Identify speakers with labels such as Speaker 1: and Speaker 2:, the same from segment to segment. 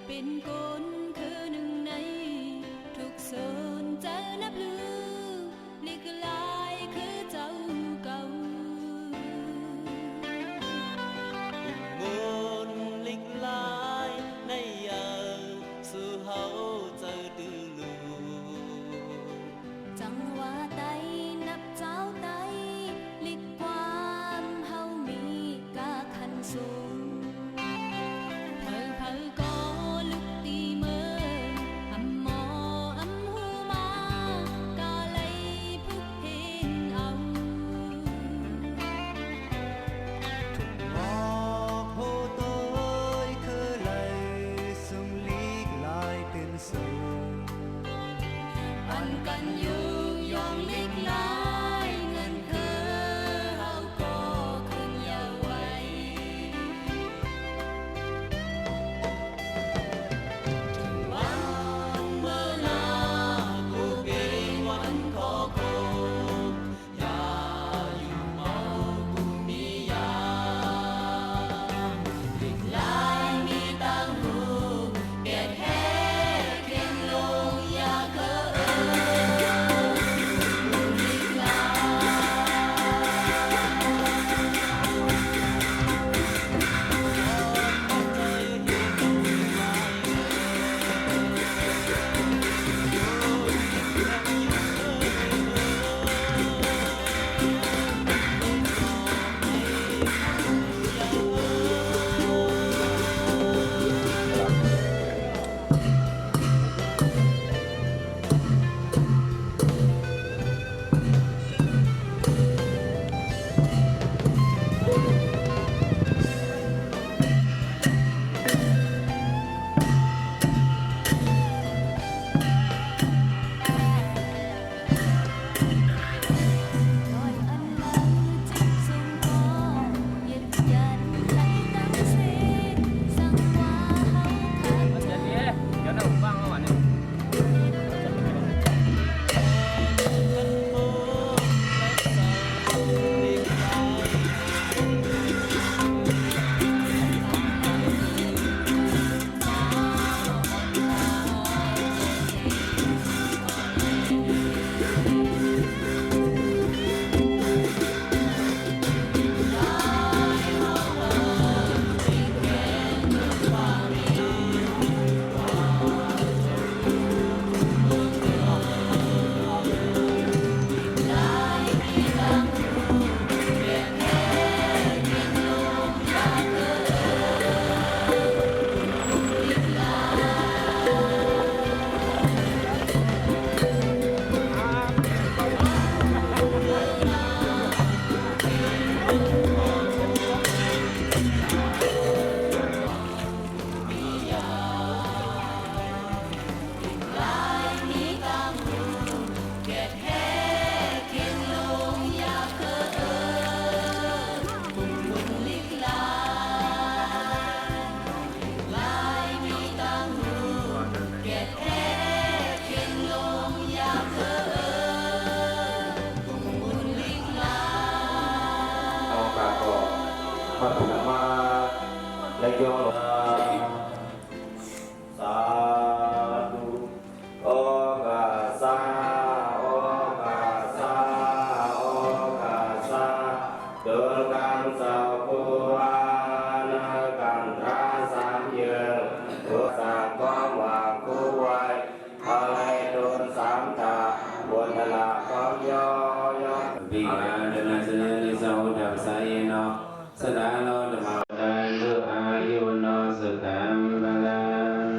Speaker 1: เป็นคนคือหนึ่งในทุกโซนเจอนับลือลิกลายคือเจ้าเก่า
Speaker 2: มุนลิกลายในยาสู่เฮาเจอดื้อลู
Speaker 1: จังหวะใดนับเจ้าใดลิกความเฮามีกาคันสูงเผลก็ลุกตีเมื่ออำหมออำหูมากาเลยพุกเห็นเอา
Speaker 2: งอกโหโตยคือไหลสุงลิกลายเป็นสูง
Speaker 1: ปันกันอยู่ยองลิกลายเงินคือเฮาก็ขึ้นยาวไว้วันเมื่อนากูเก่งวันขอโคอย่าอยู่เมากูมียาลิกลายมีตังหูเปียกแห้เข็นลงยาเคอลิกลายย้อนอันหลังจิตทรงพอยืนยันให้ตั้งเสสังว่าเฮาขาดใจ
Speaker 3: Giờ nó cũng văng mà này.
Speaker 4: พัฒนามาและยอมสาธุโอกาสาโอกาสาโอกาสาเดินกันสาวผู้อานากันราสามเยือนตัวสามความหวังคู่ไว้อะไรโดนสามตาบนตลาดความย่อยบิอาเดนัสเนลิสาวดับไซโนสดาโนธรรมดันตุอายุโนสุขังพลัง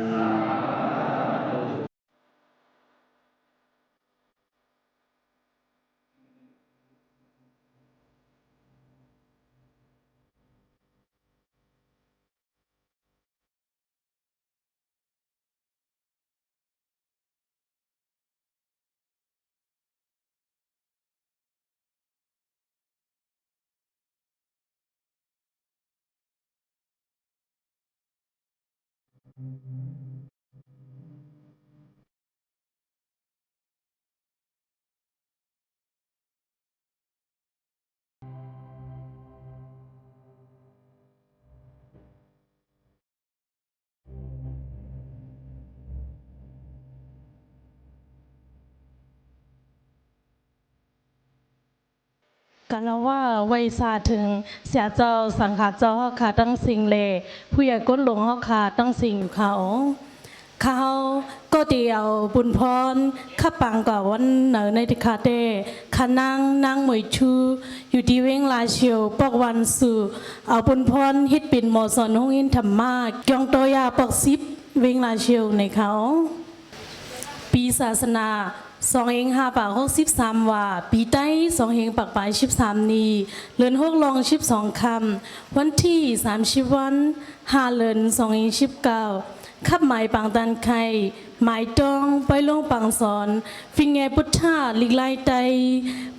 Speaker 5: กันแล้วว่าไวซาถึงเสียเจ้าสังขารเจ้าเฮาขาตั้งสิ่งเลผู้ใหญ่ก้นหลวงเฮาขาตั้งสิ่งเขาก็เดียวบุญพรข้าปังกับวันเหนือในติคาเตขานั่งหมวยชูอยู่ที่เวงลาเชียวปอกวันสู่เอาบุญพรฮิตปิ่นหมอสอนห้องอินธรรมากยองโตยาปอกซิบเวงลาเชียวในเขาปีศาสนา2563ว่าปีใต้2ปักปลาย13นี้เลือน6ลอง12คำวันที่30วัน5เดือน219ขับหมายปังตันไข่หมายตองไปลงปังสอนฟิงแงพุทธาลิกไลไต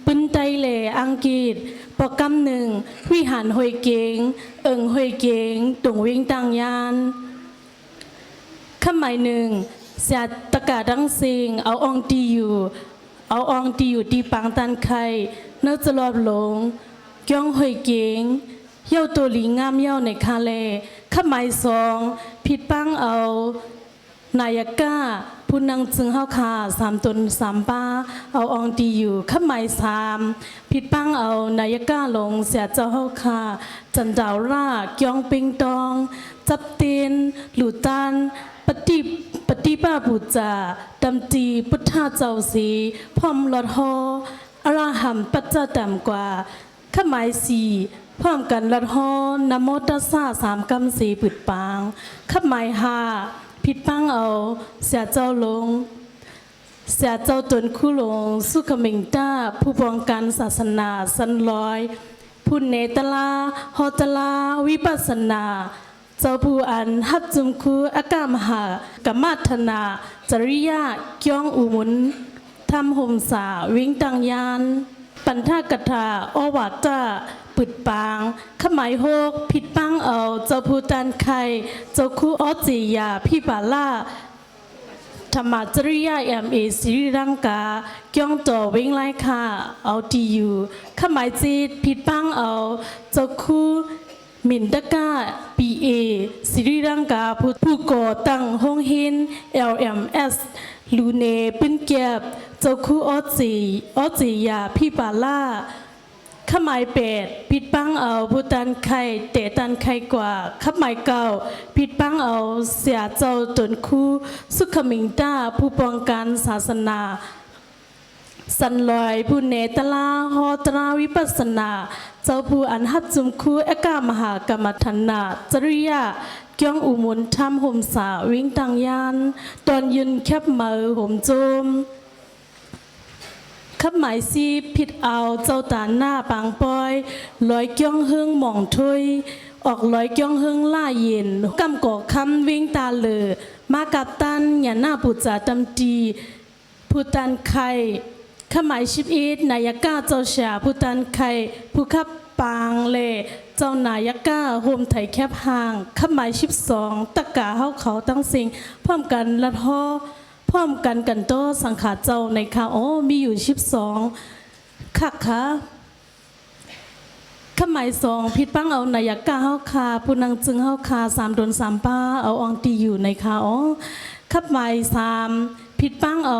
Speaker 5: ปึ้นไตเหล่อังกฤษปอกำ1วิหารห้วยเกงห้วยเกงตรงวิ่งตังยานขับหมาย1เสียตะกาดังซิงเอาอองตีอยู่ที่ปังตันไข่เนื้อจะรอบหลงก้องห้วยเกงเย้าตัวหลีงามเย้าในคาเลขับหมาย2ผิดปังเอานายกาผู้นางจึงเฮาคา3ตน3ป้าเอาอองตีอยู่ขับหมาย3ผิดปังเอานายกาลงเสียเจ้าเฮาคาจันดาวราก้องปิงตองจับเตีนหลู่ตันปฏิป้าบูจาดำตีพุทธาเจ้าสีพร้อมลอดฮออราหัมปัจจต่ำกว่าขมาย4พร้อมกันลอดฮอนโมตัสสะ3กำสีปืดปางขมาย5ผิดปังเอาเสียเจ้าลงเสียเจ้าตนคู่ลงสุขมิงต้าผู้ป้องกันศาสนาสันลอยผู้เนตลาฮอตลาวิปัสสนาเจ้าผู้อันฮับจุมคูอากามหากรรมาธนาจริยาเกี้ยงอุมุนทำห่มสาวิ่งตังยานปันทากถาอวาตาปึดปางขมาย6ผิดปังเอาเจ้าผู้ตันไข่เจ้าคู่ออจียาพี่บาล่าธรรมจริยาสิริรังกาเกี้ยงต่อวิ่งไล่ค่ะเอาทีอยู่ขมายจีดผิดปังเอาเจ้าคู่มินตะกาปีเอสิริรังกาผู้ก่อตั้งห้องหิน LMS ลูเนปื้นเก็บเจ้าคู่ออจียาพี่ปาล่าขมาย8ผิดปังเอาผู้ตันไข่เตะตันไข่กว่าขมาย9ผิดปังเอาเสียเจ้าตนคู่สุขมิงต้าผู้ป้องกันศาสนาสันลอยผู้เนตลาฮอตราวิปัสสนาเจ้าผู้อันฮัดจุมคูเอกามหากรรมธนาจริยาเกี้ยงอุมุนทำห่มสาวิ่งตังยานตอนยืนแคบมือห่มโจมขับหมายซีผิดเอาเจ้าตาหน้าปางปอยลอยเกี้ยงเฮืองหม่องถ้วยออกลอยเกี้ยงเฮืองล่าเย็นกำก่อคำวิ่งตาเหลือมากับตันอย่าหน้าปุจจาตำตีผู้ตันไข่ขมาย11นายกาเจ้าชาผู้ตันไข่ผู้ขับปางเลเจ้านายกาโฮมไถแคบห่างขมาย12ตะกาเฮาเขาตั้งสิ่งพร้อมกันละท้อพร้อมกันโตสังขารเจ้าในข่าวมีอยู่12คักค่ะขมาย2ผิดปังเอานายกาเฮาคาผู้นางจึงเฮาคา3ดน3ป้าเอาอองตีอยู่ในข่าวขมาย3ผิดปังเอา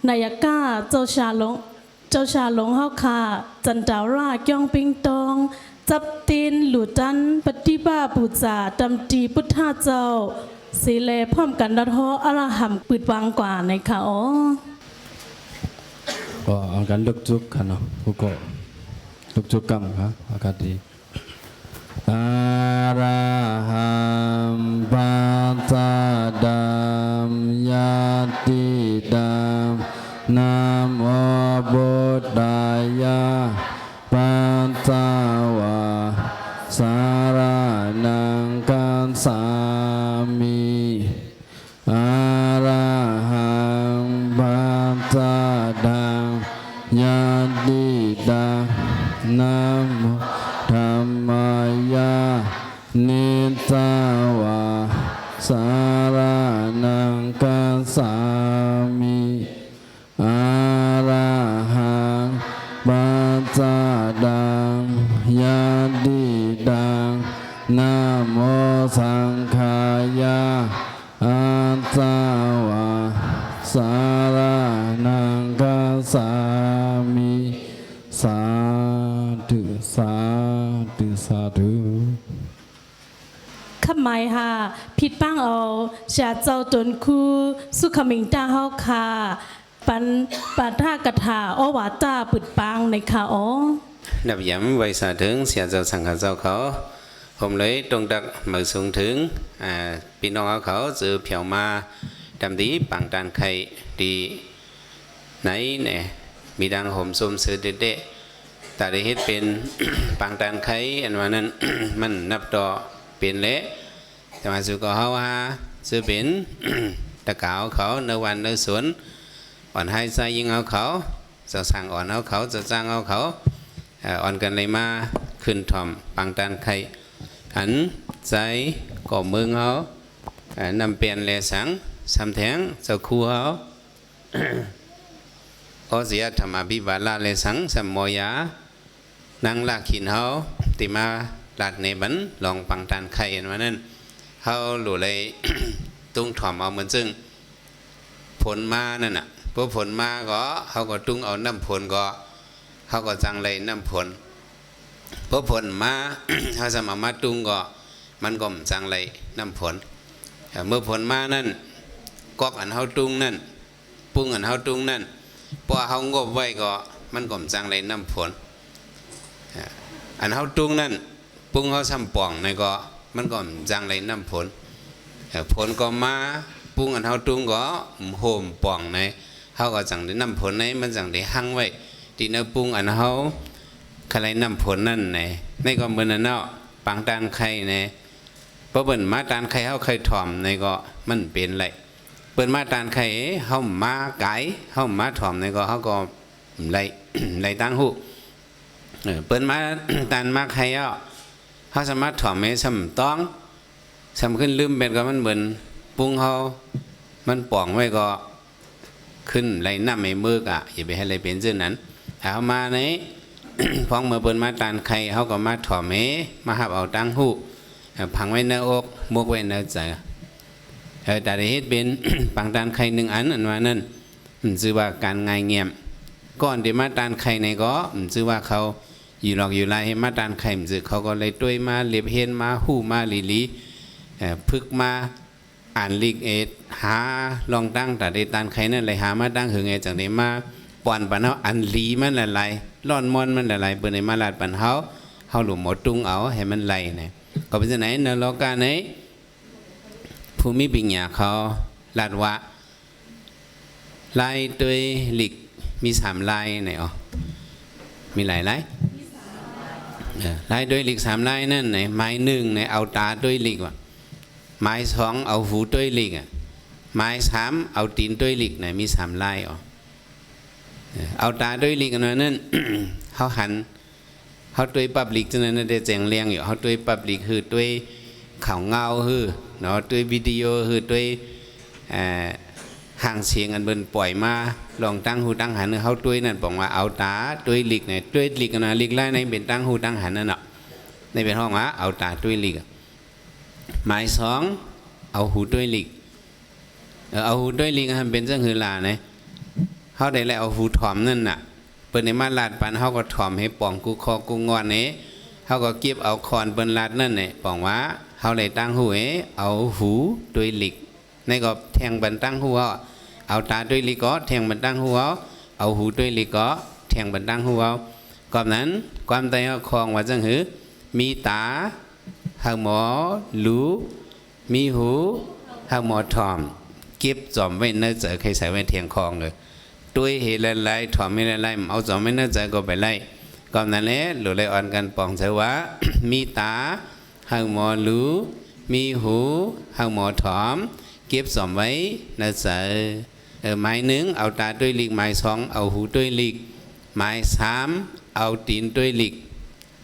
Speaker 5: นายกาเจ้าชาหลงเฮาคาจันดาวราก้องปิงตองจับตีนหลู่ตันปฏิบ้าปูจาดำตีพุทธาเจ้าสีเลพร้อมกันดัทออรหัมปืดวางกว่าในค่ะ
Speaker 6: ก็เอากันลึกจุกกันเนาะผู้ก็ลึกจุกกรรมครับอากาศดีอาราหัมปัตตาดัมยาติดัมนะโมบุตตายะปัตตาวะสารนังกัสสามิอาราหัมปัตตาดัมยาติดัมนะโมธัมมายะนิตาวะสารนังกัสสามิอาราหังปัตตาดังยาติดังนะโมสังฆายะอัตตาวะสารนังกัสสามิสาธุ
Speaker 5: ผิดปั้งเอาชาเจ้าตนคู่สุขมิงตาเฮาค่ะปันปาท่ากระถาอ้อวาตาปึดปังในค่ะอ๋อ
Speaker 7: นับย้ำไว้สาถึงเสียเจ้าสังฆเจ้าเขาผมเลยตรงดักมือสูงถึงพี่น้องเขาจะเพียวมาดำดีปังตานไข่ดีไหนเนี่ยมีดังห่มสมสื่อเด็ดๆแต่ได้เห็นเป็น ปังตานไข่อันว่านั้น มันนับต่อเป็นเละแต่มาสู่ก็เขาว่าซื้อเป็น ตะกาวเขาเนื้อวันเนื้อสวนอ่อนให้ใจยิงเอาเขาจะสั่งอ่อนเอาเขาจะจ้างเอาเขาอ่อนกันเลยมาขึ้นถ่อมปังตานไข่หันใจก่อมือเขานำเปลี่ยนเลสังสำแทงเจ้าคู่เขา โอเสียธรรมบิบาลาเลสังสมโมยานังลากขินเขาติมาลาดเนบันลองปังตานไข่เห็นว่านั้นเขาหลุเลย ตุ้งถ่อมเอาเหมือนซึ่งผลมานั่นน่ะพอผลมาก็เขาก็ตุ้งเอาน้ำผลก็เขาก็จังเลยน้ำผลพอผลมา เขาสมามาตุ้งก็มันก็จังเลยน้ำผลเมื่อผลมานั่นกอกอันเขาตุ้งนั่นปุ้งอันเขาตุ้งนั่นพอเขางบไว้ก็มันก็จังเลยน้ำผลอันเขาตุ้งนั่นปุ้งเขาซ้ำป่องในก็มันก็จังเลยน้ำผลผลก็มาปุ้งอันเขาตุ้งก็โหมป่องในเขาก็จังได้น้ำผลในมันจังได้หั่งไว้ที่เนื้อปุ้งอันเขาใครน้ำผลนั่นในก็เหมือนนั่นเนาะปังตานไข่ในเพราะเปิ่นมาตานไข่เขาเคยถ่อมในก็มันเป็นไรเปิ่นมาตานไข่เขามาไก่เขามาถ่อมในก็เขาก็ไร ไรตั้งหูเปิ่นมาตานมาไข่เขาสามารถถ่อมให้สำต้องสำขึ้นลืมเป็นก็มันเหมือนปุ้งเขามันป่องไว้ก็ขึ้นไรน้ำไม่มือกอย่าไปให้ไรเป็นเช่นนั้นเอามาใน พ้องเมื่อเปิ่นมาตานไข่เขาก็มาถ่อมให้มาหับเอาตั้งหูพังไว้ในอกมุกไว้ในใจแต่ได้เห็นเป็น ปังตานไข่หนึ่งอันว่านั่นชื่อว่าการง่ายเงียบก่อนที่มาตานไข่ในก็ชื่อว่าเขาอยู่หลอกอยู่ไรให้มาตานไข่ชื่อเขาก็เลยด้วยมาเลียบเห็นมาหู้มาลีพึกมาอ่านลีกหาลองตั้งแต่ได้ตานไข่นั่นเลยหามาตั้งหึงจากได้มาป่อนปันเขาอันลีมันละลายร่อนมอนมันละลายเปิดในมาลาดปันเขาหลุมหมดตุ้งเอาให้มันไหลเนี่ยก็เป็นไหนในโลกาในภูมิปัญญาเขาลาดว่าลายตัวหลิกมี3ลายไหนอ๋อมีหลายลายลายด้วยหลิก3ลายนั่นไหนไม้1ในเอาตาด้วยหลิกว่ะไม้2เอาหูด้วยหลิกไม้3เอาตีนด้วยหลิกไหนมี3ลายอ๋อเอาตาด้วยหลิกอันนั้น เขาหันเขาตัวปับลิกจนนั้นได้แจงเลี้ยงอยู่เขาตัวปับลิกคือตัวข่าวเงาคือเนาะตัววิดีโอคือตัวห่างเสียงอันเบิ่นปล่อยมาลองตั้งหูตั้งหันเขาตัวนั่นบอกว่าเอาตาตัวลิกเนี่ยตัวลิกนะลิกไล่ในเป็นตั้งหูตั้งหันนั่นเนาะในเป็นห้องว่าเอาตาตัวลิกหมาย2เอาหูตัวลิกเอาหูตัวลิกทำเป็นเจ้าหือลาเนี่ยเขาได้แล้วเอาหูถอมนั่นน่ะเปิ้นในมาลาดปันเขาก็ถ่อมให้ป่องกูคอกูงอนเนี่ยเขาก็เก็บเอาคอนเปิ้นลาดนั่นเนี่ยป่องว่าเขาเลยตั้งหูเอาหูด้วยหลิกในก็แทงบันตั้งหูเอาตาด้วยหลิกก็แทงบันตั้งหูเอาหูด้วยหลิกก็แทงบันตั้งหูก่อนนั้นความใจเขาคลองว่าจังหือมีตาหางหมอรู้มีหูหางหมอถ่อมเก็บจอมไว้เนื้อเจอใครใส่ไว้เทียงคลองเลยด้วยเหตุไล่ถอมไม่ไล่เอาจอมไม่น่าใจก็ไปไล่ก่อนนั้นแหละหรือไล่อ่อนกันปองเสว่า มีตาหางหมอรู้มีหูหางหมอถอมเก็บจอมไว้น่าใจไม้1เอาตาด้วยลิกไม้2เอาหูด้วยลิกไม้3เอาตีนด้วยลิก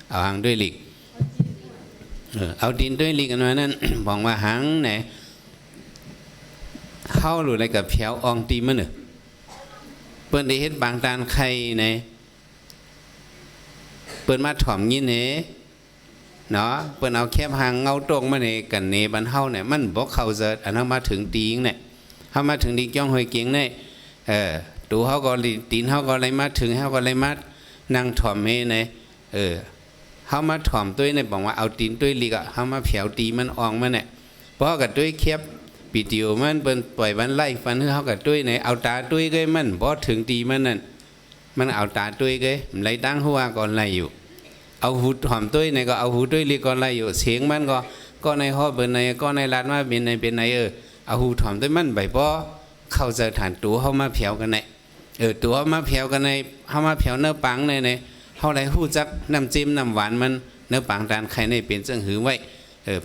Speaker 7: เอาหางด้วยลิกเอาตีนด้วยลิกกันว่านั้น บอกว่าหางไหนเข้าหรืออะไรกับเพียวอองตีมันเนอะเปิ้นได้เห็นบางตานไข่ในเปิ้นมาถ่อมยินเนาะเปิ้นเอาแคบหางเงาตรงมาในกันเนบันเฮาเนี่ยมันบ่เข้าเสิร์ชอันเฮามาถึงตีงเนี่ยเฮามาถึงดีจ้องหอยเกียงเนี่ยตูเฮาก็ตีนเฮาก็เลยมาถึงเฮาก็เลยมานั่งถ่อมเนี่ยเฮามาถ่อมตัวเนี่ยบอกว่าเอาตีนตัวลิกเฮามาเผาตีมันอองมาเนี่ย เพราะกับด้วยเคียบปีเดียวมันเป็นปล่อยวันไล่ฟันเขากับด้วยในเอาตาด้วยก็มันเพราะถึงตีมันนั่นมันเอาตาด้วยก็มันไล่ตั้งหัวก่อนไล่อยู่เอาหูหอมด้วยในก็เอาหูด้วยลีก่อนไล่อยู่เสียงมันก็ในห้อเป็นในก็ในลานมาเป็นในเอาหูหอมด้วยมันใบเพราะเข้าใจฐานตัวเขามาเพียวกันในตัวมาเพียวกันในเขามาเพียวเนื้อปังในเขาไรหู้จักน้ำจิ้มน้ำหวานมันเนื้อปังดานไข่ในเป็นเจ้งหือไว้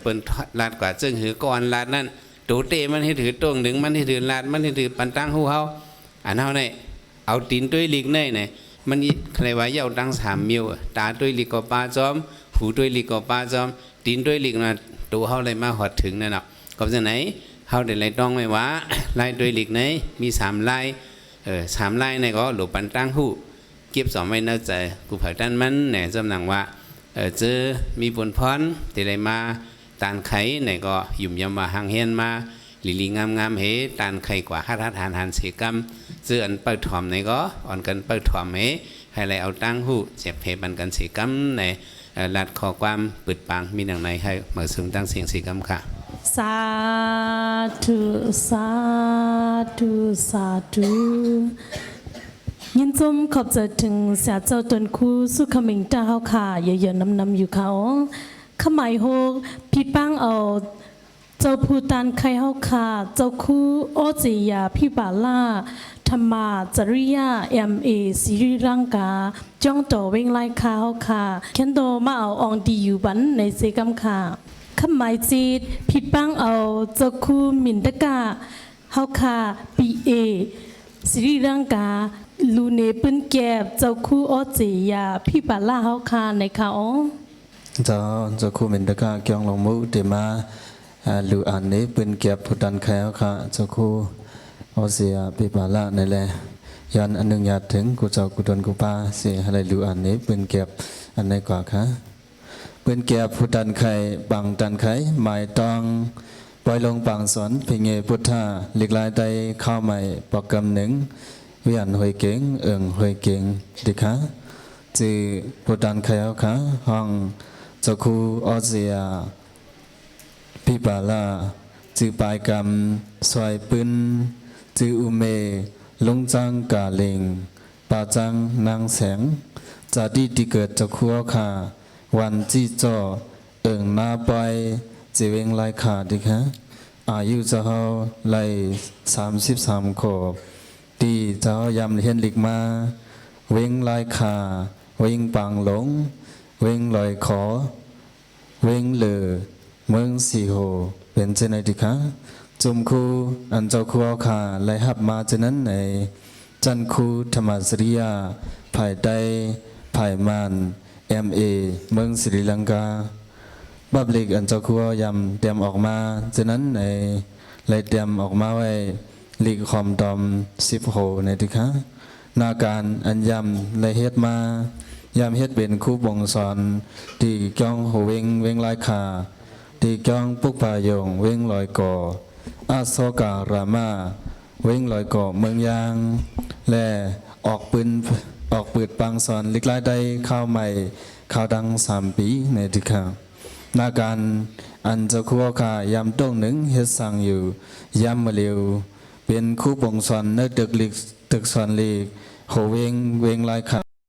Speaker 7: เปิ้นลาดกว่าเจ้งหือก่อนลาดนั่นตูเตมันให้ถือตรงหนึ่งมันให้ถือลาดมันให้ถือปันตั้งหูเขาอันเขาในเอาตีนด้วยลิกในมันใครว่าเย้าตั้ง3 มิวตาด้วยลิกก็ปลาจอมหูด้วยลิกก็ปลาจอมตีนด้วยลิกนะตัวเขาเลยมาหอดถึงนั่นเนาะก็จะไหนเขาเดี๋ยวไรต้องไม่ว่าลายด้วยลิกไหนมี3 ลาย3 ลายในก็หลบปันตั้งหูเก็บ2 ไว้เนื้อใจกูเผยด้านมันเนี่ยจำหนังว่าเจอมีผลพรที่ไรมาตานไข่เนี่ยก็หยุ่มยำมาหางเฮียนมาลีงามเฮตานไข่กว่าฮัทหันเสกรรมเจืออันเปิดถ่อมในก็อ่อนกันเปิดถ่อมเฮให้ไรเอาตั้งหูเจ็บเพบันกันเสกรรมในลัดขอความปึดปังมีอย่างไรให้เหมือซึ่งตั้งเสียงเสกรรมค่ะ
Speaker 5: สาธุสาธุสาธุยินจมขอบใจถึงเสียเจ้าตนคู่สุขมิงตาเฮาค่ะเยอะๆนำอยู่เขาขมายโฮพี่ปังเอาเจ้าผู้ตันไข่เฮาค่ะเจ้าคู่โอจิยาพี่บาล่าธรรมาจริยาสิริรังกาจ้องต่อเวงไล่คาเฮาค่ะเข็นโตมาเอาอองดีอยู่บันในเซกัมค่ะขมายจีดพี่ปังเอาเจ้าคู่มินตะกาเฮาค่ะปีเอสิริรังกาลูเนปืนแก็บเจ้าคู่โอจิยาพี่บาล่าเฮาค่ะในเขา
Speaker 6: เจ้าคู่มินตะกาเกียงลงมุเดมาลูอันนี้ปืนแก็บผู้ดันไข่เฮาค่ะเจ้าคู่โอเสียพี่บาล่าในแลยันอันหนึ่งอยากถึงกูเจ้ากูตนกูป้าเสียอะไรลูอันนี้ปืนแก็บอันไหนกว่าคะปืนแก็บผู้ดันไข่บังดันไข่หมายต้องปล่อยลงปังสอนพิเงพุทธาหลีกลายใดเข้าใหม่ปอกกำหนึ่งเวียนหอยเก่งหอยเก่งดิคะจือผู้ดันไข่เอาค่ะห้องเจ้าคู่ออเซียพี่บาล่าจือปลายกรรมสวยปืนจืออุเมลงจังกาเลงป่าจังนางแสงจากที่เกิดเจ้าคู่เอาค่ะวันจี้จ่อนาไปเจเวงไล่ขาดิคะอายุเจ้าเฮาไล่33 ขวบที่เจ้ายำเห็นหลีกมาเวงไล่ขาเวงปังหลงเวงลอยขอเวงเหลือเมืองสีโหเป็นเจนดิคะจมคูอันเจ้าคูเอาขาไล่หับมาเจนั้นในจันคูธรรมสริยาภายใดภายมันMA เมืองศรีลังกาบับลิกอันเจ้าคัวยำเตรียมออกมาฉะนั้นในเลยเตรียมออกมาไว้ลีกคอมดอม10 โหในที่คะนาการอันยำเลยเฮ็ดมายำเฮ็ดเป็นคู่บ่งสอนที่จ้องโหเวงลายขาที่จ้องปุกปายงเวงลอยก่ออาโซการามาเวงลอยก่อเมืองยางและออกปืดปังสอนลิกลายได้ข้าวใหม่ข้าวดัง3 ปีในที่ค่ะนาการอันเจ้าคู่ขายำต้งหนึ่งเฮ็ดสั่งอยู่ยำมาเร็วเป็นคู่บ่งสอนเนื้อตึกสอนลีกโหเวงลายขา